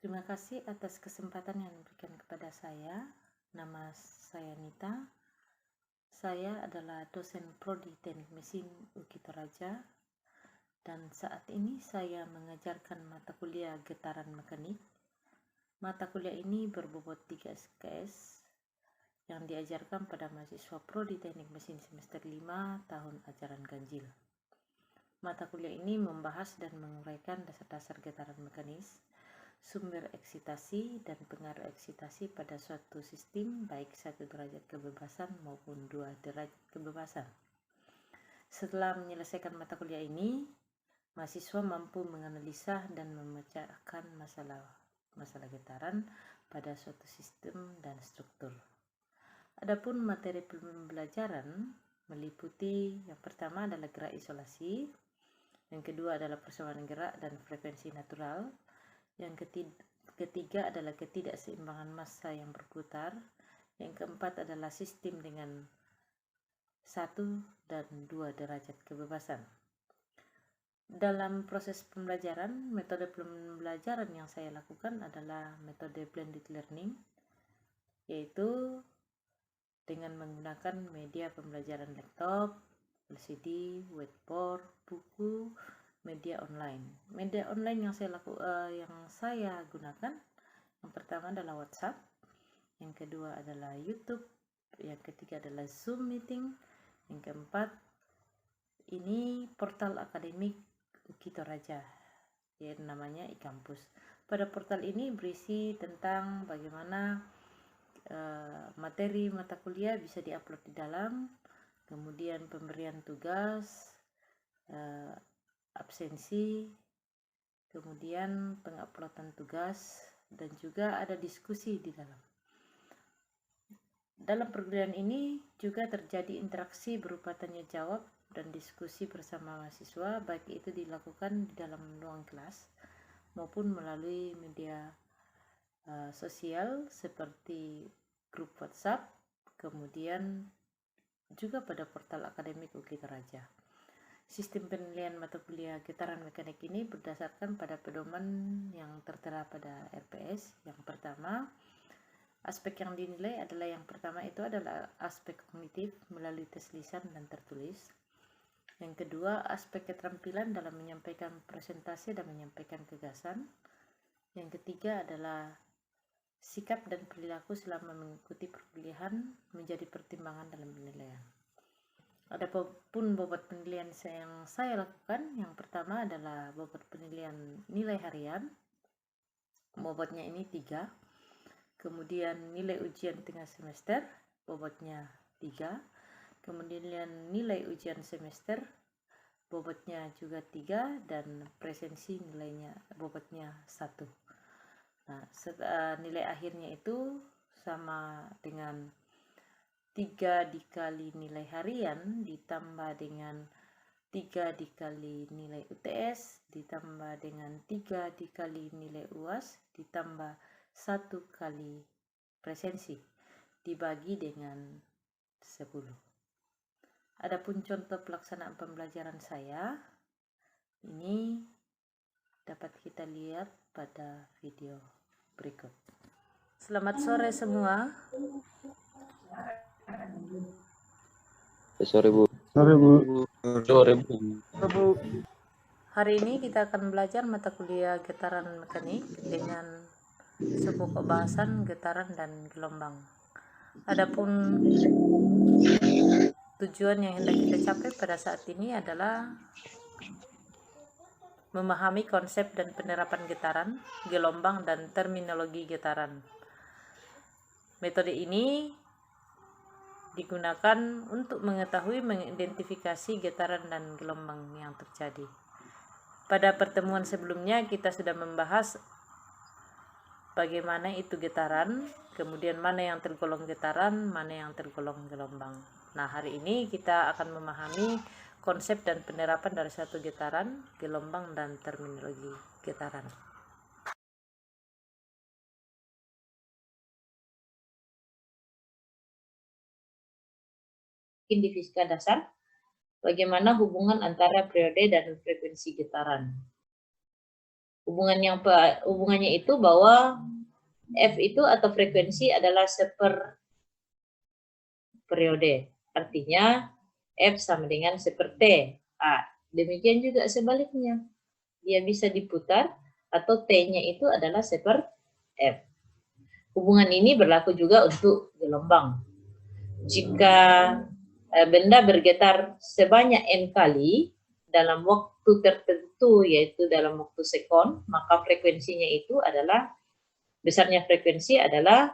Terima kasih atas kesempatan yang diberikan kepada saya. Nama saya Nita. Saya adalah dosen Prodi Teknik Mesin UKI Toraja dan saat ini saya mengajarkan mata kuliah getaran mekanik. Mata kuliah ini berbobot 3 SKS yang diajarkan pada mahasiswa Prodi Teknik Mesin semester 5 tahun ajaran ganjil. Mata kuliah ini membahas dan menguraikan dasar-dasar getaran mekanis, sumber eksitasi dan pengaruh eksitasi pada suatu sistem baik 1 derajat kebebasan maupun 2 derajat kebebasan. Setelah menyelesaikan mata kuliah ini, mahasiswa mampu menganalisa dan memecahkan masalah getaran pada suatu sistem dan struktur. Adapun materi pembelajaran meliputi yang pertama adalah gerak isolasi, yang kedua adalah persamaan gerak dan frekuensi natural, yang ketiga adalah ketidakseimbangan massa yang berputar, yang keempat adalah sistem dengan 1 dan 2 derajat kebebasan. Dalam proses pembelajaran, metode pembelajaran yang saya lakukan adalah metode blended learning, yaitu dengan menggunakan media pembelajaran laptop, LCD, whiteboard, buku, media online. Media online yang saya gunakan, yang pertama adalah WhatsApp, yang kedua adalah YouTube, yang ketiga adalah Zoom meeting, yang keempat ini portal akademik UKI Toraja, yaitu namanya e-kampus. Pada portal ini berisi tentang bagaimana materi mata kuliah bisa diupload di dalam, kemudian pemberian tugas, absensi, kemudian penguploadan tugas, dan juga ada diskusi di dalam. Dalam perkuliahan ini juga terjadi interaksi berupa tanya jawab dan diskusi bersama mahasiswa, baik itu dilakukan di dalam ruang kelas maupun melalui media sosial seperti grup WhatsApp, kemudian juga pada portal akademik UKI Toraja. Sistem penilaian mata kuliah getaran mekanik ini berdasarkan pada pedoman yang tertera pada RPS. Yang pertama, aspek yang dinilai adalah yang pertama itu adalah aspek kognitif melalui tes lisan dan tertulis. Yang kedua, aspek keterampilan dalam menyampaikan presentasi dan menyampaikan gagasan. Yang ketiga adalah sikap dan perilaku selama mengikuti perkuliahan menjadi pertimbangan dalam penilaian. Adapun bobot penilaian yang saya lakukan, yang pertama adalah bobot penilaian nilai harian. Bobotnya ini 3. Kemudian nilai ujian tengah semester, bobotnya 3. Kemudian nilai ujian semester, bobotnya juga 3, dan presensi nilainya bobotnya 1. Nah, nilai akhirnya itu sama dengan 3 dikali nilai harian ditambah dengan 3 dikali nilai UTS ditambah dengan 3 dikali nilai UAS ditambah 1 kali presensi dibagi dengan 10. Adapun contoh pelaksanaan pembelajaran saya ini dapat kita lihat pada video berikut. Selamat sore semua. Sore Bu. Sore Bu. Sore Bu. Hari ini kita akan belajar mata kuliah getaran mekanik dengan sepokok bahasan getaran dan gelombang. Adapun tujuan yang hendak kita capai pada saat ini adalah memahami konsep dan penerapan getaran, gelombang, dan terminologi getaran. Metode ini digunakan untuk mengetahui mengidentifikasi getaran dan gelombang yang terjadi. Pada pertemuan sebelumnya kita sudah membahas bagaimana itu getaran, kemudian mana yang tergolong getaran, mana yang tergolong gelombang. Nah, hari ini kita akan memahami konsep dan penerapan dari satu getaran, gelombang, dan terminologi getaran. Di fisika dasar, bagaimana hubungan antara periode dan frekuensi getaran. Hubungannya itu bahwa F itu atau frekuensi adalah periode. Artinya F sama dengan T. Demikian juga sebaliknya. Dia bisa diputar atau T-nya itu adalah F. Hubungan ini berlaku juga untuk gelombang. Jika benda bergetar sebanyak N kali dalam waktu tertentu, yaitu dalam waktu sekon, maka frekuensinya itu adalah, besarnya frekuensi adalah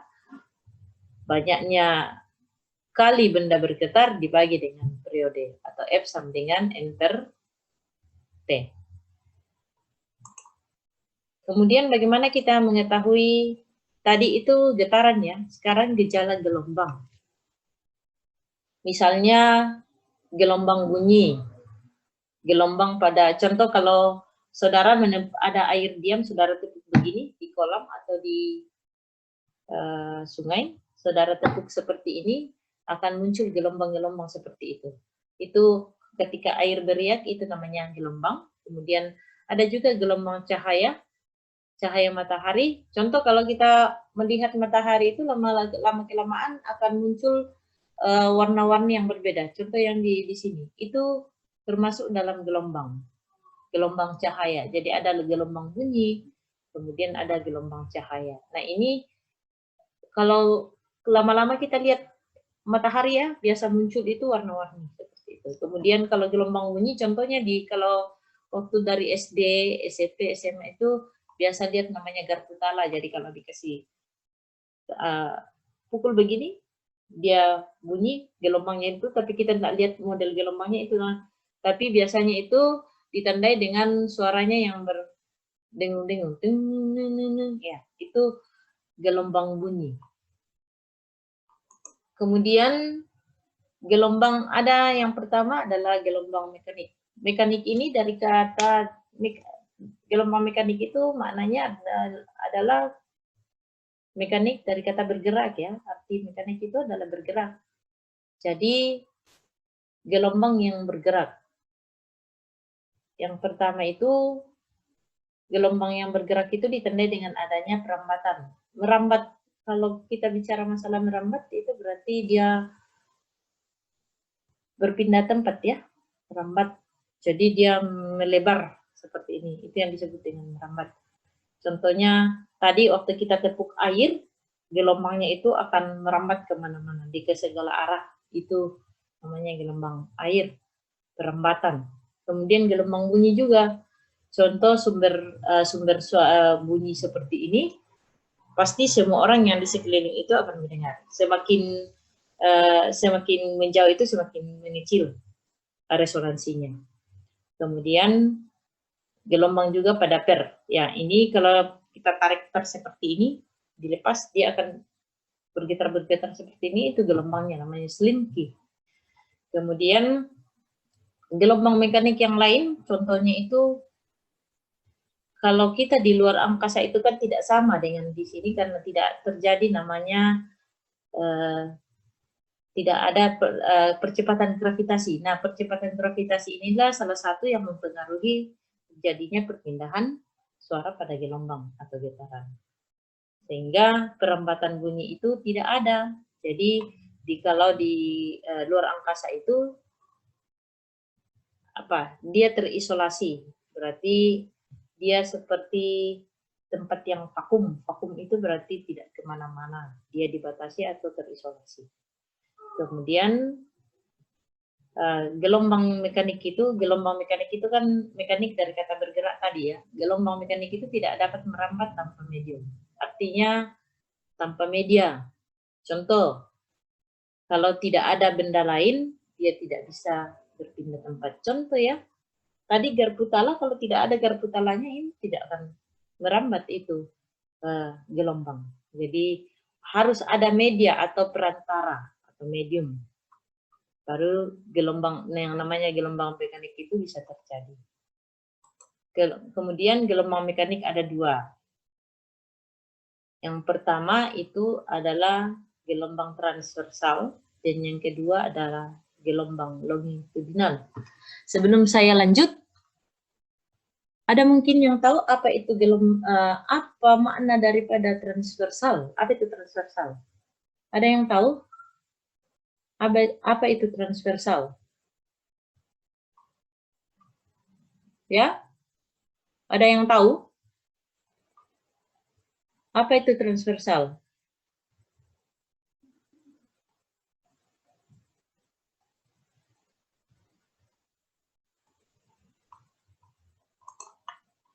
banyaknya kali benda bergetar dibagi dengan periode, atau F sama dengan N per T. Kemudian bagaimana kita mengetahui, tadi itu getaran ya, sekarang gejala gelombang. Misalnya gelombang bunyi, gelombang pada, contoh kalau saudara ada air diam, saudara tepuk begini di kolam atau di sungai, saudara tepuk seperti ini, akan muncul gelombang-gelombang seperti itu. Itu ketika air beriak, itu namanya gelombang. Kemudian ada juga gelombang cahaya matahari. Contoh kalau kita melihat matahari itu lama-kelamaan akan muncul warna-warni yang berbeda. Contoh yang di sini, itu termasuk dalam gelombang cahaya. Jadi ada gelombang bunyi, kemudian ada gelombang cahaya. Nah ini kalau lama-lama kita lihat matahari ya, biasa muncul itu warna-warni seperti itu. Kemudian kalau gelombang bunyi, contohnya kalau waktu dari SD, SMP, SMA itu biasa lihat namanya garpu tala. Jadi kalau dikasih pukul begini, dia bunyi gelombangnya itu, tapi kita tidak lihat model gelombangnya itu. Tapi biasanya itu ditandai dengan suaranya yang berdengung-dengung, ya, itu gelombang bunyi. Kemudian gelombang, ada yang pertama adalah gelombang mekanik. Mekanik ini dari kata gelombang mekanik itu maknanya adalah mekanik dari kata bergerak ya. Arti mekanik itu adalah bergerak. Jadi gelombang yang bergerak. Yang pertama itu gelombang yang bergerak itu ditandai dengan adanya perambatan. Merambat, kalau kita bicara masalah merambat itu berarti dia berpindah tempat ya, merambat. Jadi dia melebar seperti ini. Itu yang disebut dengan merambat. Contohnya tadi waktu kita tepuk air, gelombangnya itu akan merambat kemana-mana, di ke segala arah. Itu namanya gelombang air, perambatan. Kemudian gelombang bunyi juga. Contoh sumber bunyi seperti ini, pasti semua orang yang di sekeliling itu akan mendengar. Semakin menjauh itu semakin mengecil resonansinya. Kemudian gelombang juga pada per. Ya, ini kalau kita tarik per seperti ini, dilepas dia akan bergetar-bergetar seperti ini, itu gelombangnya namanya slinky. Kemudian gelombang mekanik yang lain, contohnya itu kalau kita di luar angkasa itu kan tidak sama dengan di sini karena tidak terjadi namanya tidak ada percepatan gravitasi. Nah, percepatan gravitasi inilah salah satu yang mempengaruhi terjadinya perpindahan suara pada gelombang atau getaran. Sehingga perambatan bunyi itu tidak ada. Jadi kalau di luar angkasa itu dia terisolasi. Berarti dia seperti tempat yang vakum. Vakum itu berarti tidak kemana-mana. Dia dibatasi atau terisolasi. Kemudian gelombang mekanik itu kan mekanik dari kata bergerak tadi ya. Gelombang mekanik itu tidak dapat merambat tanpa medium. Artinya tanpa media. Contoh, kalau tidak ada benda lain, dia tidak bisa berpindah tempat. Contoh ya, tadi garpu tala, kalau tidak ada garpu talanya ini tidak akan merambat itu gelombang. Jadi harus ada media atau perantara atau medium. Baru gelombang yang namanya gelombang mekanik itu bisa terjadi. Kemudian gelombang mekanik ada dua. Yang pertama itu adalah gelombang transversal dan yang kedua adalah gelombang longitudinal. Sebelum saya lanjut, Ada mungkin yang tahu apa itu apa makna daripada transversal? Apa itu transversal? Ada yang tahu? Apa itu transversal? Ya? Ada yang tahu? Apa itu transversal?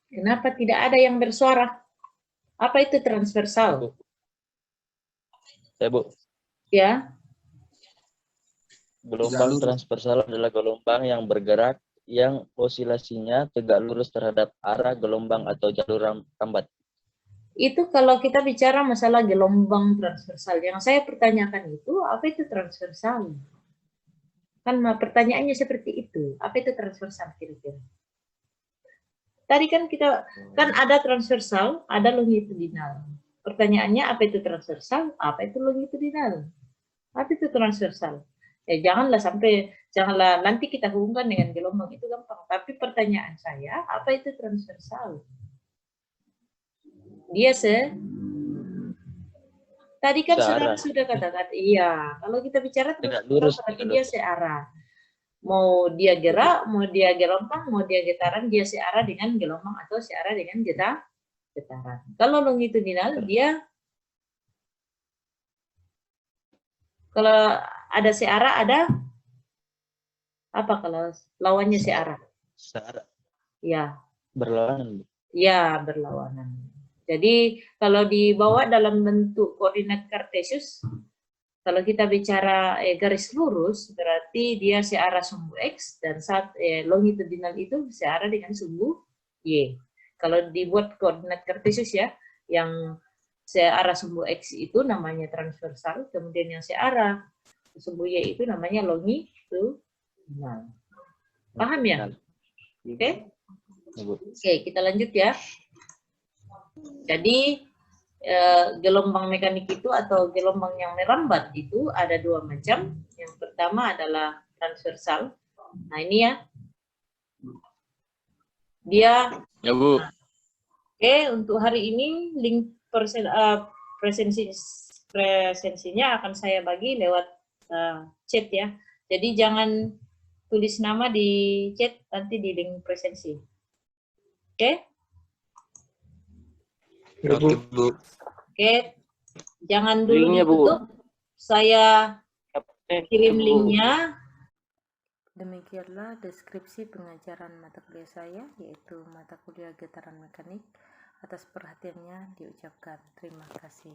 Kenapa tidak ada yang bersuara? Apa itu transversal? Ya, Bu. Ya, Gelombang transversal adalah gelombang yang bergerak yang osilasinya tegak lurus terhadap arah gelombang atau jalur rambat. itu kalau kita bicara masalah gelombang transversal. Yang saya pertanyakan itu, apa itu transversal? Kan pertanyaannya seperti itu. Apa itu transversal kira-kira? Tadi kan ada transversal, ada longitudinal. Pertanyaannya apa itu transversal? Apa itu longitudinal? Apa itu transversal? Janganlah nanti kita hubungkan dengan gelombang, itu gampang. Tapi pertanyaan saya, apa itu transversal? Tadi kan saudara sudah katakan, iya. Kalau kita bicara transversal berarti dia searah. Mau dia gerak, mau dia gelombang, mau dia getaran, dia searah dengan gelombang atau searah dengan getaran. Kalau longitudinal, dia kalau ada searah, ada apa kalau lawannya searah? Searah. Ya. Berlawanan. Ya, berlawanan. Jadi kalau dibawa dalam bentuk koordinat kartesius, kalau kita bicara garis lurus, berarti dia searah sumbu X, dan longitudinal itu searah dengan sumbu Y. Kalau dibuat koordinat kartesius ya, yang searah sumbu X itu namanya transversal, kemudian yang searah sumbu Y itu namanya longitudinal. Paham ya? Oke? Oke, kita lanjut ya. Jadi gelombang mekanik itu atau gelombang yang merambat itu ada dua macam. Yang pertama adalah transversal. Nah ini ya, dia. Ya Bu. Oke, untuk hari ini link presensinya akan saya bagi lewat chat ya. Jadi jangan tulis nama di chat, nanti di link presensi. Oke? Oke, Bu. Oke, jangan dulu ditutup. Saya kirim linknya. Demikianlah deskripsi pengajaran mata kuliah saya, yaitu mata kuliah getaran mekanik. Atas perhatiannya diucapkan terima kasih.